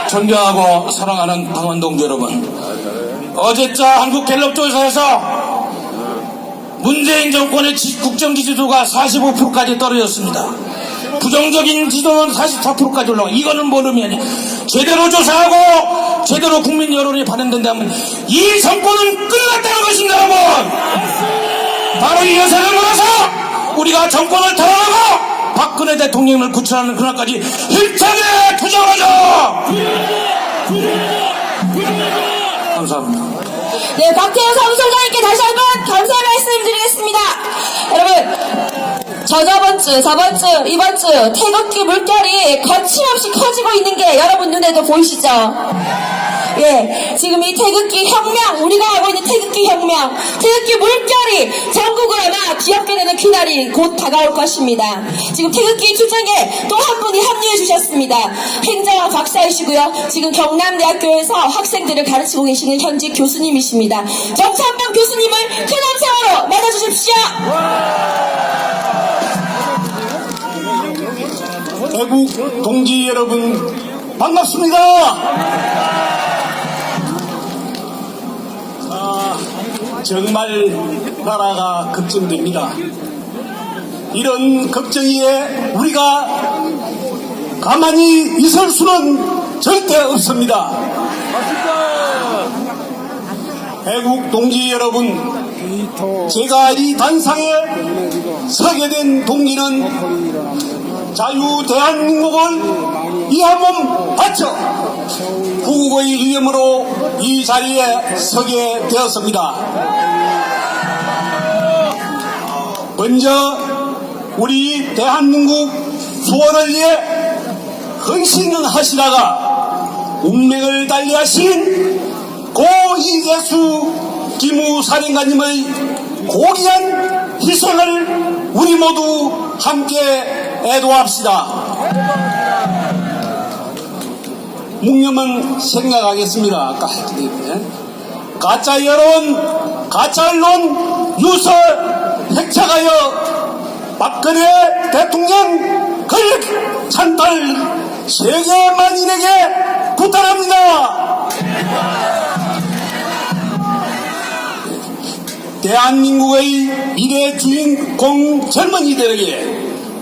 존경하고 사랑하는 강원동지 여러분, 어제자 한국갤럽조사에서 문재인 정권의 국정지지도가 45%까지 떨어졌습니다. 부정적인 지도는 44%까지 올라가. 이거는 뭔 의미냐? 제대로 조사하고 제대로 국민 여론이 반영된다면 이 정권은 끝났다는 것입니다, 여러분. 바로 이 여세를 몰아서 우리가 정권을 탈환하고 박근혜 대통령을 구출하는 그날까지 힘차게 투쟁하자. 감사합니다. 네, 박태호 사무총장님께 다시 한번 감사의 말씀드리겠습니다. 여러분, 저번 주, 이번 주 태극기 물결이 거침없이 커지고 있는 게 여러분 눈에도 보이시죠? 예, 지금 이 태극기 혁명, 우리가 하고 있는 태극기 혁명, 태극기 물결이 전국을 아마 기억게 되는 그날이 곧 다가올 것입니다. 지금 태극기 투쟁에 또 한 분이 합류해 주셨습니다. 행정학 박사이시고요. 지금 경남대학교에서 학생들을 가르치고 계시는 현직 교수님이십니다. 정찬범 교수님을 큰 함성으로 맞아주십시오. 대국 동지 여러분, 반갑습니다. 정말 나라가 걱정됩니다. 이런 걱정에 우리가 가만히 있을 수는 절대 없습니다. 대국 동지 여러분, 제가 이 단상에 서게 된 동기는 자유 대한민국을 이 한 몸 바쳐 구국의 이름으로 이 자리에 서게 되었습니다. 먼저 우리 대한민국 수호를 위해 헌신하시다가 운명을 달리하신 고 이재수 기무사령관님의 고귀한 희생을 우리 모두 함께 애도합시다. 묵념은 생략하겠습니다. 아까 했더니 가짜 여론, 가짜 언론, 유서 획책하여 박근혜 대통령 권력 찬탈 세계 만인에게 부탁합니다. 대한민국의 미래 주인공 젊은이들에게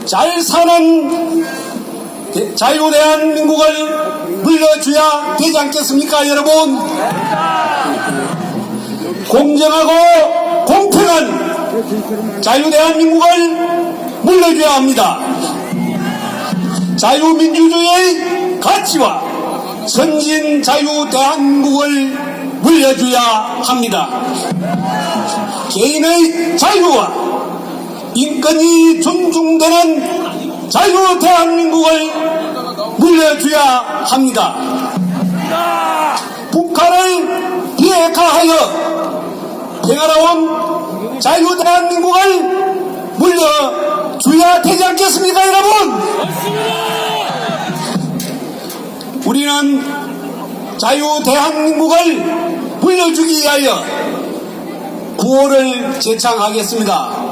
잘 사는 자유대한민국을 물려줘야 되지 않겠습니까, 여러분? 공정하고 공평한 자유대한민국을 물려줘야 합니다. 자유민주주의의 가치와 선진 자유대한민국을 물려줘야 합니다. 개인의 자유와 인권이 존중되는 자유대한민국을 물려줘야 합니다. 북한을 비핵화하여 평화로운 자유대한민국을 물려줘야 되지 않겠습니까, 여러분? 우리는 자유대한민국을 물려주기 위하여 구호를 제창하겠습니다.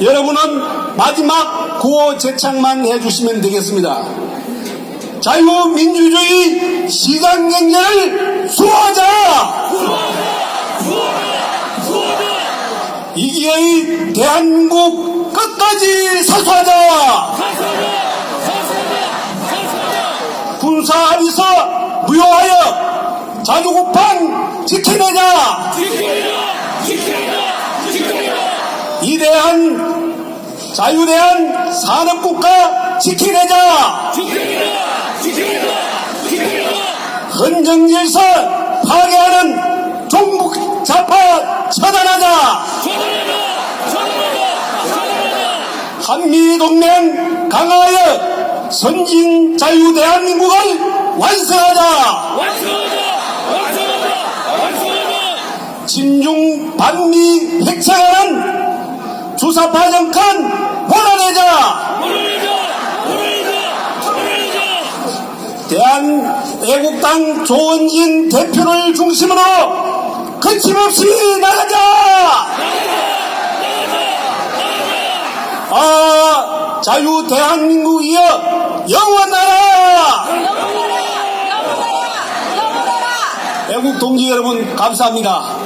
여러분은 마지막 구호 제창만 해주시면 되겠습니다. 자유민주주의 시장경제를 수호하자! 이 기회의 대한민국 끝까지 사수하자! 군사합의서 무효하여 자주국방 지켜내자! 이대한 자유대한 산업국가 지켜내자! 헌정질서 파괴하는 종북 좌파 처단하자! 한미동맹 강화하여 선진 자유 대한민국을 완성하자! 친중 반미 획책하는 주사파 정권 몰아내자! 대한애국당 조원진 대표를 중심으로 거침없이 나가자! 자유 대한민국이여 영원하라! 동지 여러분 감사합니다.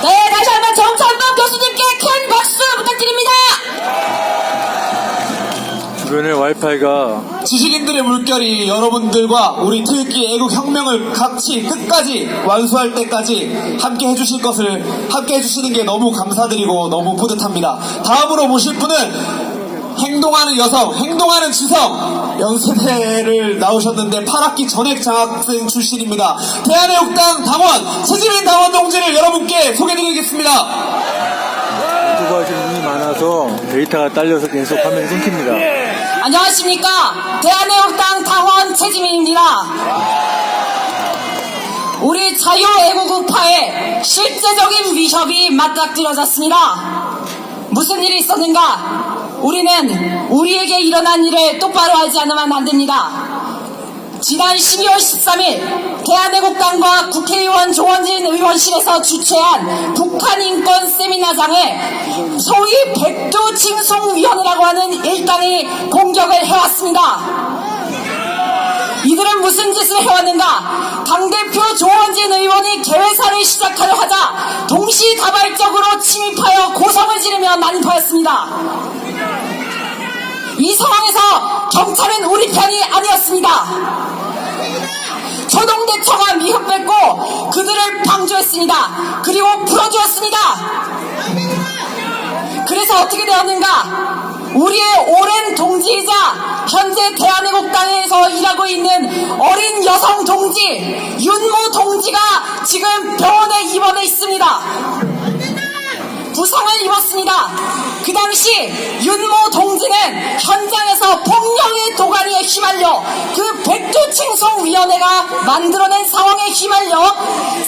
네, 다시 한번 정찬범 교수님께 큰 박수 부탁드립니다. 주변에 와이파이가 지식인들의 물결이 여러분들과 우리 태극기 애국혁명을 같이 끝까지 완수할 때까지 함께 해주실 것을 함께 해주시는 게 너무 감사드리고 너무 뿌듯합니다. 다음으로 모실 분은 행동하는 여성, 행동하는 지성 연세대를 나오셨는데 8학기 전액 장학생 출신입니다. 대한애국당 당원 최지민 당원 동지를 여러분께 소개드리겠습니다. 수고하시는 분이 많아서 데이터가 딸려서 계속 화면이 끊깁니다. 안녕하십니까. 대한애국당 당원 최지민입니다. 우리 자유애국우파의 실제적인 위협이 맞닥뜨려졌습니다. 무슨 일이 있었는가? 우리는 우리에게 일어난 일을 똑바로 하지 않으면 안 됩니다. 지난 12월 13일 대한애국당과 국회의원 조원진 의원실에서 주최한 북한 인권 세미나장에 소위 백두징송위원회라고 하는 일당이 공격을 해왔습니다. 이들은 무슨 짓을 해왔는가? 당대표 조원진 의원이 개회사를 시작하려 하자 동시다발적으로 침입하여 고성을 지르며 난입하였습니다. 이 상황에서 경찰은 우리 편이 아니었습니다. 초동대처가 미흡했고 그들을 방조했습니다. 그리고 풀어주었습니다. 그래서 어떻게 되었는가? 우리의 오랜 동지이자 현재 대한애국당에서 일하고 있는 어린 여성 동지 윤모 동지가 지금 병원에 입원해 있습니다. 부상을 입었습니다. 그 당시 윤모 동지는 현장에서 폭력의 도가니에 휘말려 그 백두칭송위원회가 만들어낸 상황에 휘말려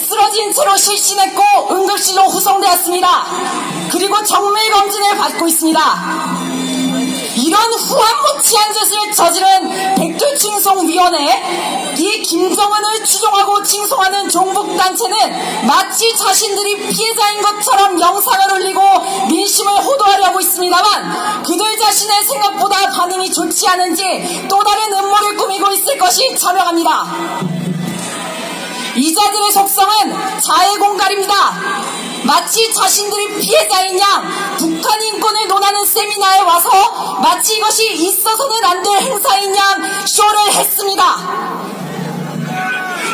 쓰러진 채로 실신했고 응급실로 후송되었습니다. 그리고 정밀검진을 받고 있습니다. 이런 후한 무치한 짓을 저지른 백두칭송위원회, 이 김정은을 추종하고 칭송하는 종북단체는 마치 자신들이 피해자인 것처럼 영상을 올리고 민심을 호도하려고 있습니다만 그들 자신의 생각보다 반응이 좋지 않은지 또 다른 음모를 꾸미고 있을 것이 자명합니다. 이자들의 속성은 자해공갈입니다. 마치 자신들이 피해자인 양 북한 인권을 논하는 세미나에 와서 마치 이것이 있어서는 안 될 행사인 양 쇼를 했습니다.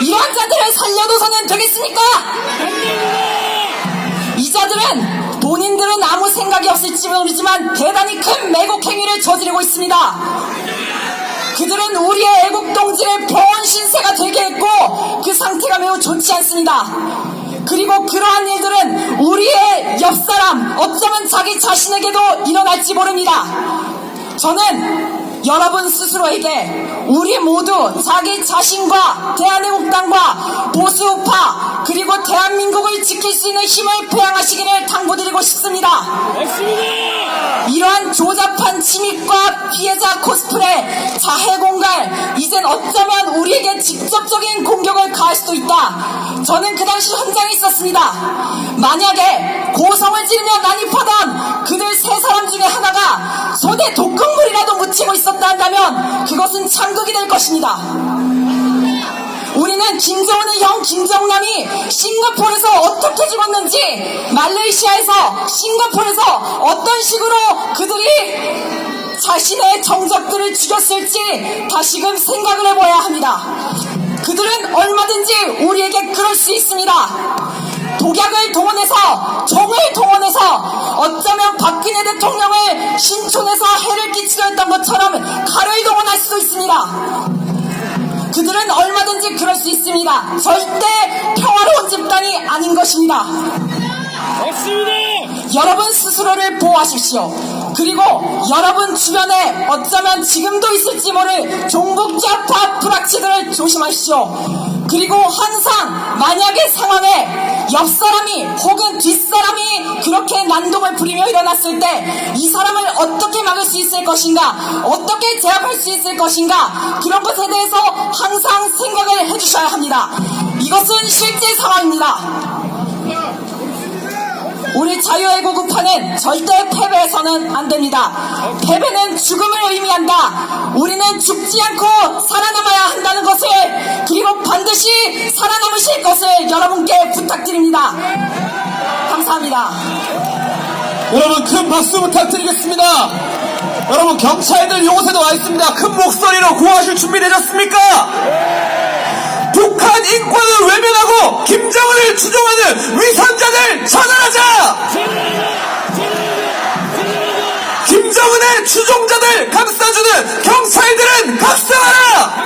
이러한 자들을 살려둬서는 되겠습니까? 이 자들은 본인들은 아무 생각이 없을지 모르지만 대단히 큰 매국 행위를 저지르고 있습니다. 그들은 우리의 애국동지를 병원 신세가 되게 했고 그 상태가 매우 좋지 않습니다. 그리고 그러한 일들은 우리의 옆사람, 어쩌면 자기 자신에게도 일어날지 모릅니다. 저는 여러분 스스로에게 우리 모두 자기 자신과 대한애국당과 보수우파 그리고 대한민국을 지킬 수 있는 힘을 부양하시기를 당부드리고 싶습니다. 이러한 조잡한 침입과 피해자 코스프레, 자해공갈, 이젠 어쩌면 우리에게 직접적인 공격을 가할 수도 있다. 저는 그 당시 현장에 있었습니다. 만약에 고성을 지르며 난입하던 그들 세 사람 중에 하나가 손에 독극물이라도 묻히고 있었다 한다면 그것은 참극이 될 것입니다. 우리는 김정은의 형 김정남이 싱가포르에서 어떻게 죽었는지, 말레이시아에서, 싱가포르에서 어떤 식으로 그들이 자신의 정적들을 죽였을지 다시금 생각을 해봐야 합니다. 그들은 얼마든지 우리에게 그럴 수 있습니다. 독약을 동원해서, 종을 동원해서 어쩌면 박근혜 대통령을 신촌에서 해를 끼치려 했던 것처럼 칼을 동원할 수도 있습니다. 그들은 얼마든지 그럴 수 있습니다. 절대 평화로운 집단이 아닌 것입니다. 맞습니다. 여러분 스스로를 보호하십시오. 그리고 여러분 주변에 어쩌면 지금도 있을지 모를 종북좌파 불확치들을 조심하십시오. 그리고 항상 만약의 상황에 옆사람이 혹은 뒷사람이 그렇게 난동을 부리며 일어났을 때 이 사람을 어떻게 막을 수 있을 것인가, 어떻게 제압할 수 있을 것인가, 그런 것에 대해서 항상 생각을 해주셔야 합니다. 이것은 실제 상황입니다. 우리 자유애국우파는 절대 패배해서는 안 됩니다. 패배는 죽음을 의미한다. 우리는 죽지 않고 살아남아야 한다는 것을, 그리고 반드시 반드시 살아남으실 것을 여러분께 부탁드립니다. 감사합니다. 여러분 큰 박수 부탁드리겠습니다. 여러분 경찰들 이곳에도 와 있습니다. 큰 목소리로 구호하실 준비 되셨습니까? 북한 인권을 외면하고 김정은을 추종하는 위선자들 처단하자! 김정은의 추종자들 감싸주는 경찰들은 각성하라!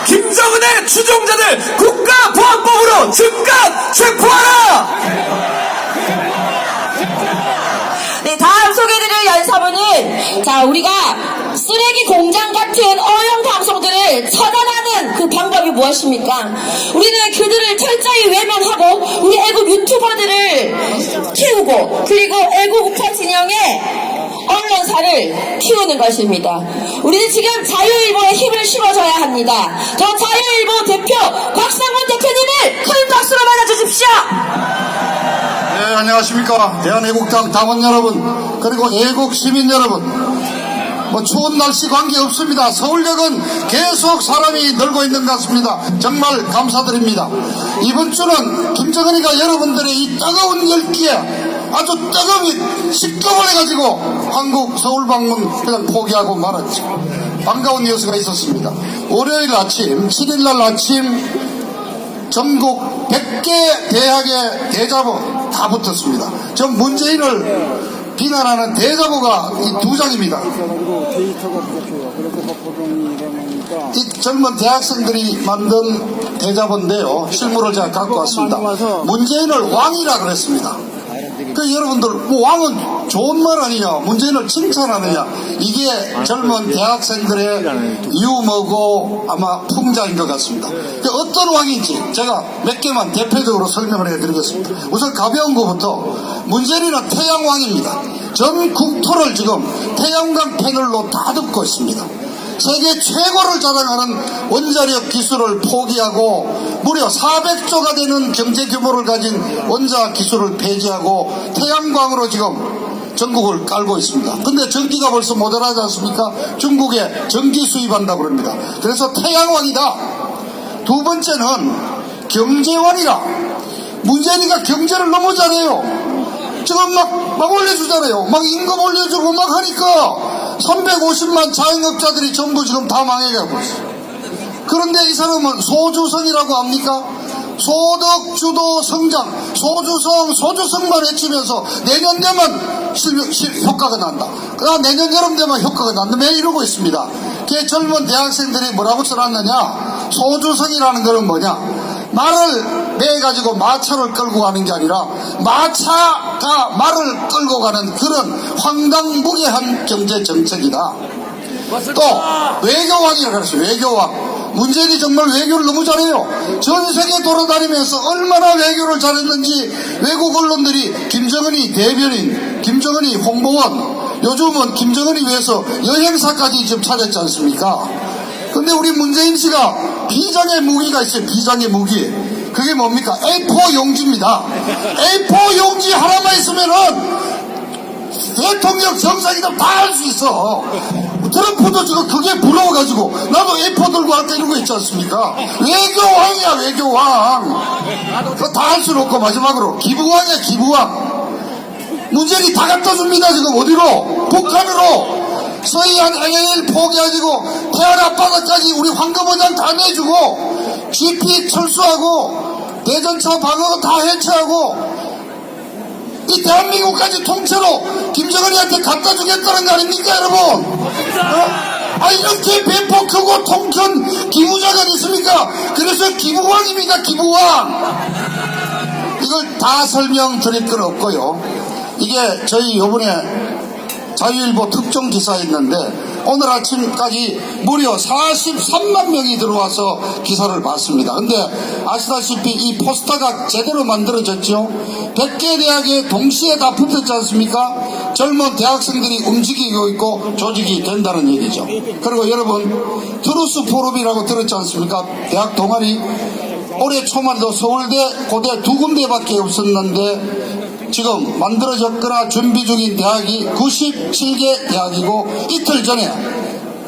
김정은의 추종자들 국가보안법으로 즉각 체포하라! 네, 다음 소개드릴 연사부는 자 우리가 쓰레기 공장 같은 어용 방송들을 처단하는 그 방법이 무엇입니까? 우리는 그들을 철저히 외면하고 우리 애국 유튜버들을 키우고 그리고 애국 우파 진영의 언론사를 키우는 것입니다. 우리는 지금 자유일보에 힘을 실어줘야 합니다. 저 자유일보 대표 곽상문 대표님을 큰 박수로 맞아주십시오. 네, 안녕하십니까. 대한애국당 당원 여러분, 그리고 애국 시민 여러분. 추운 날씨 관계없습니다. 서울역은 계속 사람이 늘고 있는 것 같습니다. 정말 감사드립니다. 이번 주는 김정은이가 여러분들의 이 뜨거운 열기에 아주 뜨거운 식겁을 해가지고 한국 서울 방문 그냥 포기하고 말았죠. 반가운 뉴스가 있었습니다. 월요일 아침, 7일날 아침 전국 100개 대학의 대자보 다 붙었습니다. 전 문재인을 비난하는 대자보가 이 2장입니다. 이 젊은 대학생들이 만든 대자보인데요. 실물을 제가 갖고 왔습니다. 문재인을 왕이라 그랬습니다. 그 여러분들 왕은 좋은 말 아니냐, 문재인을 칭찬하느냐, 이게 젊은 대학생들의 유머고 아마 풍자인 것 같습니다. 어떤 왕인지 제가 몇 개만 대표적으로 설명을 해드리겠습니다. 우선 가벼운 것부터 문재인은 태양왕입니다. 전 국토를 지금 태양광 패널로 다 덮고 있습니다. 세계 최고를 자랑하는 원자력 기술을 포기하고 무려 400조가 되는 경제 규모를 가진 원자 기술을 폐지하고 태양광으로 지금 전국을 깔고 있습니다. 근데 전기가 벌써 모자라지 않습니까? 중국에 전기 수입한다고 합니다. 그래서 태양왕이다. 두 번째는 경제왕이라. 문재인이가 경제를 너무 잘해요. 지금 막 올려주잖아요. 막 임금 올려주고 막 하니까 350만 자영업자들이 전부 지금 다 망해가고 있어요. 그런데 이 사람은 소주성이라고 합니까? 소득주도 성장, 소주성만 외치면서 내년 되면 효과가 난다. 내년 여름 되면 효과가 난다. 매일 이러고 있습니다. 그 젊은 대학생들이 뭐라고 써놨느냐? 소주성이라는 것은 뭐냐? 말을 매가지고 마차를 끌고 가는 게 아니라 마차가 말을 끌고 가는 그런 황당무계한 경제정책이다. 또 외교왕이라고 그랬어요. 외교왕. 문재인이 정말 외교를 너무 잘해요. 전 세계 돌아다니면서 얼마나 외교를 잘했는지 외국 언론들이 김정은이 대변인, 김정은이 홍보원, 요즘은 김정은이 위해서 여행사까지 지금 찾았지 않습니까? 근데 우리 문재인 씨가 비장의 무기가 있어요. 비장의 무기. 그게 뭡니까? A4 용지입니다. A4 용지 하나만 있으면은 대통령 정상이다 다 할 수 있어. 트럼프도 지금 그게 부러워가지고 나도 A4 들고 할까 이런 거 있지 않습니까? 외교왕이야, 외교왕. 그거 다 할 수는 없고 마지막으로 기부왕이야, 기부왕. 문재인이 다 갖다 줍니다. 지금 어디로? 북한으로. 서해안 LL 포기해가지고 태안 앞바다까지 우리 황금어장 다 내주고 GP 철수하고 대전차 방어 다 해체하고 이 대한민국까지 통째로 김정은이한테 갖다 주겠다는 거 아닙니까, 여러분? 이렇게 배포 크고 통큰 기부자가 있습니까? 그래서 기부왕입니다, 기부왕. 이걸 다 설명드릴 건 없고요. 이게 저희 요번에 자유일보 특종 기사였는데 오늘 아침까지 무려 43만 명이 들어와서 기사를 봤습니다. 근데 아시다시피 이 포스터가 제대로 만들어졌죠. 100개 대학에 동시에 다 붙었지 않습니까? 젊은 대학생들이 움직이고 있고 조직이 된다는 얘기죠. 그리고 여러분 트루스 포럼이라고 들었지 않습니까? 대학 동아리 올해 초만 해도 서울대, 고대 2군데밖에 없었는데 지금 만들어졌거나 준비 중인 대학이 97개 대학이고 이틀 전에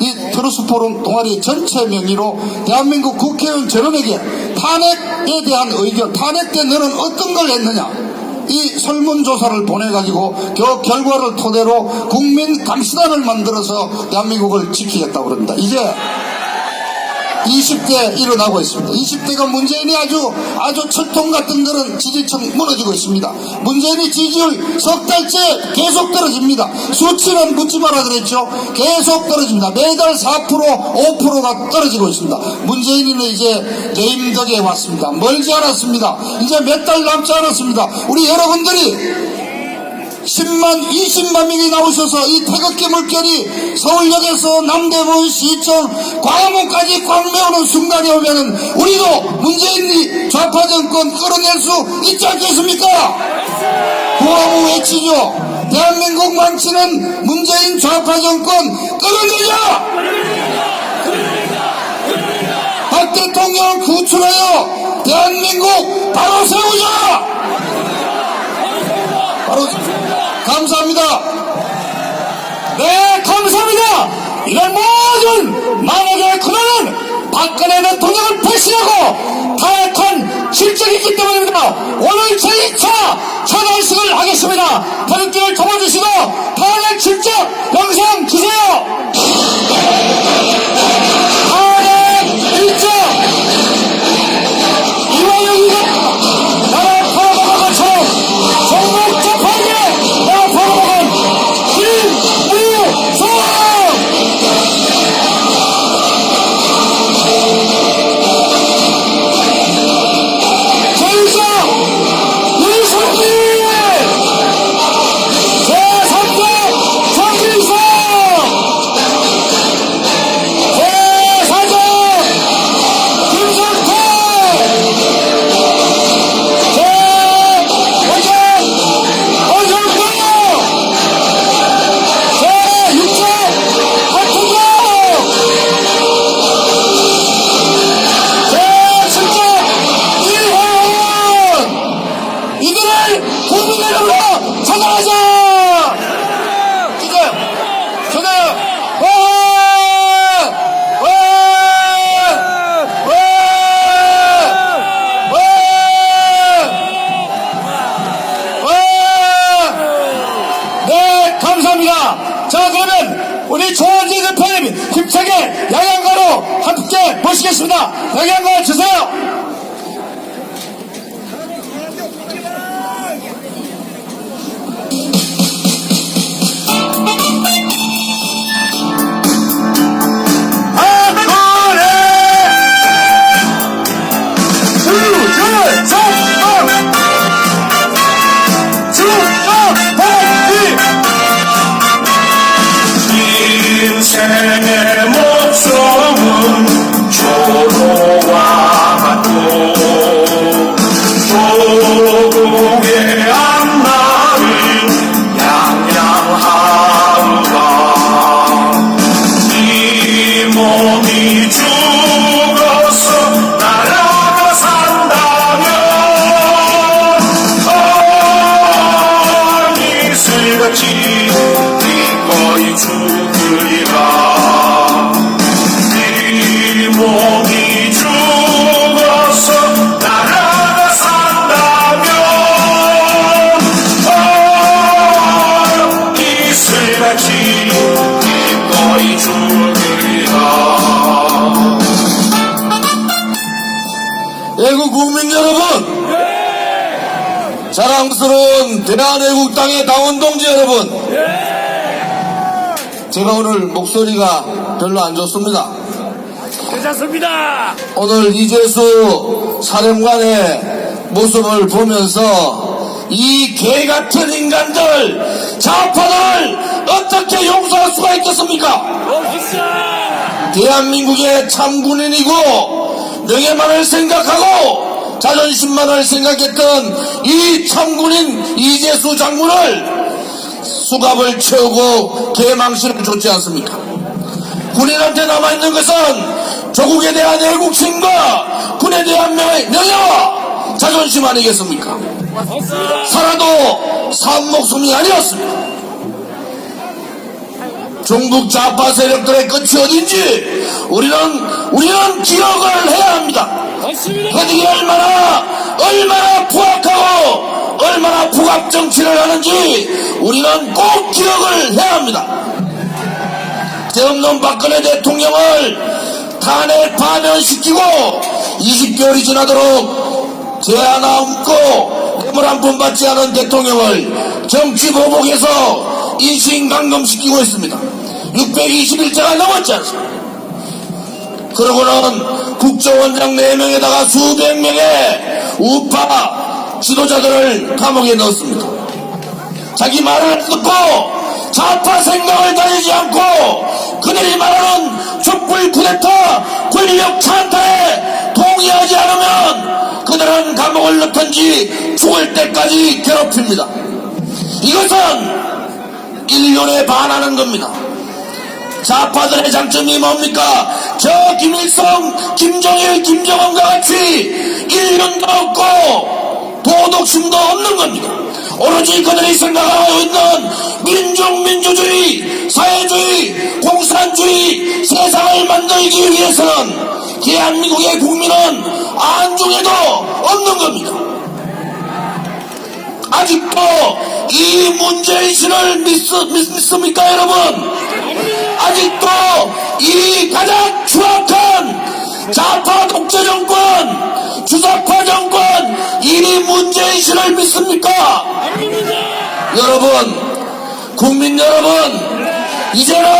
이 트러스 포럼 동아리 전체 명의로 대한민국 국회의원 저놈에게 탄핵에 대한 의견, 탄핵 때 너는 어떤 걸 했느냐, 이 설문조사를 보내가지고 그 결과를 토대로 국민 감시단을 만들어서 대한민국을 지키겠다고 그럽니다. 이제 20대 일어나고 있습니다. 20대가 문재인이 아주 철통 같은 그런 지지층 무너지고 있습니다. 문재인이 지지율 석 달째 계속 떨어집니다. 수치는 묻지 마라 그랬죠. 계속 떨어집니다. 매달 4% 5%가 떨어지고 있습니다. 문재인이는 이제 레임덕에 왔습니다. 멀지 않았습니다. 이제 몇 달 남지 않았습니다. 우리 여러분들이 10만 20만 명이 나오셔서 이 태극기 물결이 서울역에서 남대문 시청 광화문까지 꽉 메우는 순간이 오면은 우리도 문재인이 좌파 정권 끌어낼 수 있지 않겠습니까? 구호하고 외치죠. 대한민국 망치는 문재인 좌파 정권 끌어내자! 박 대통령 구출하여 대한민국 바로 세우자! 바로 감사합니다. 네, 감사합니다. 이런 모든 만약의 근원은 박근혜 대통령을 배신하고 타락한 실정이 있기 때문입니다. 오늘 제2차 전환식을 하겠습니다. 태극기를 접어주시고 탄핵 실적 영상 주세요. 탄핵 실적 이화영이가 나라 팔아먹은 것처럼 정국 재판에 나라 팔아먹은 김우성. 자, 그러면 우리 조원진 대표님 힘차게 양양가로 함께 모시겠습니다. 양양가 주세요. 인생의 목숨은 조로와 같고 조국의 앞날은 양양하우라. 이 몸이 죽어서 나라가 산다면 이슬같이 기꺼이 죽으리라. 이 몸이 죽어서 나라가 산다면 이슬같이 기꺼이 죽으리라. 애국 국민 여러분, 자랑스러운 대한애국당의 당원동지 여러분, 제가 오늘 목소리가 별로 안 좋습니다. 괜찮습니다. 오늘 이재수 사령관의 모습을 보면서 이 개같은 인간들, 좌파들 어떻게 용서할 수가 있겠습니까? 없습니다. 대한민국의 참군인이고 명예만을 생각하고 자존심만을 생각했던 이 참군인 이재수 장군을 수갑을 채우고 개망신을 줬지 않습니까? 군인한테 남아있는 것은 조국에 대한 애국심과 군에 대한 명예와 자존심 아니겠습니까? 살아도 산 목숨이 아니었습니다. 중국 좌파 세력들의 끝이 어딘지 우리는 기억을 해야 합니다. 그들이 얼마나 부악하고 얼마나 북악 정치를 하는지 우리는 꼭 기억을 해야 합니다. 대없는 박근혜 대통령을 탄핵 파면시키고 20개월이 지나도록 죄 하나 없고 뇌물 한 푼 받지 않은 대통령을 정치 보복해서 인신감금시키고 있습니다. 620일째가 넘었지 않습니까? 그러고는 국정원장 4명에다가 수백 명의 우파 지도자들을 감옥에 넣었습니다. 자기 말을 듣고 좌파 생각을 다니지 않고 그들이 말하는 촛불 쿠데타 권력 찬탈에 동의하지 않으면 그들은 감옥을 넣든지 죽을 때까지 괴롭힙니다. 이것은 인륜에 반하는 겁니다. 좌파들의 장점이 뭡니까? 저 김일성, 김정일, 김정은과 같이 인륜도 없고 도덕심도 없는 겁니다. 오로지 그들이 생각하고 있는 민주주의, 사회주의, 공산주의 세상을 만들기 위해서는 대한민국의 국민은 안중에도 없는 겁니다. 아직도 이 문재인씨를 믿습니까 여러분? 아직도 이 가장 추악한 좌파 독재 정권, 주사파 정권, 이 문재인씨를 믿습니까? 여러분, 국민 여러분, 이제는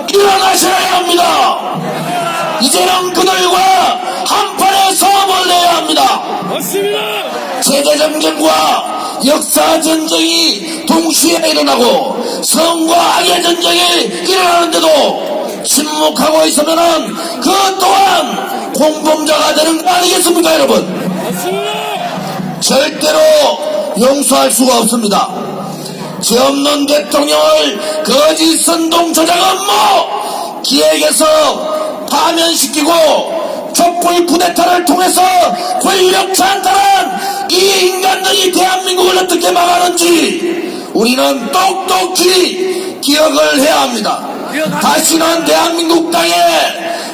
일어나셔야 합니다. 이제는 그들과 한판의 싸움을 내야 합니다. 세대전쟁과 역사전쟁이 동시에 일어나고 성과 악의 전쟁이 일어나는데도 침묵하고 있으면은 그 또한 공범자가 되는 거 아니겠습니까 여러분? 절대로 용서할 수가 없습니다. 죄 없는 대통령을 거짓 선동 조작 업무 기획해서 파면시키고 촛불 쿠데타를 통해서 권력 찬탈한 이 인간들이 대한민국을 어떻게 막았는지 우리는 똑똑히 기억을 해야 합니다. 다시는 대한민국 땅에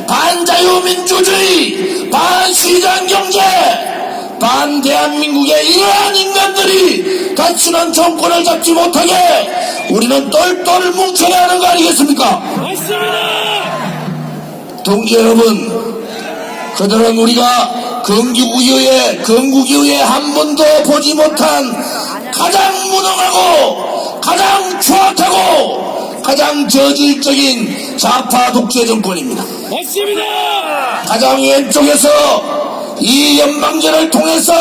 반자유민주주의, 반시장경제, 반대한민국의 이러한 인간들이 다시는 정권을 잡지 못하게 우리는 똘똘 뭉쳐야 하는 거 아니겠습니까? 동지 여러분, 그들은 우리가 건국 이후에 한 번도 보지 못한 가장 무능하고 가장 추악하고 가장 저질적인 좌파 독재 정권입니다. 가장 왼쪽에서 이 연방제를 통해서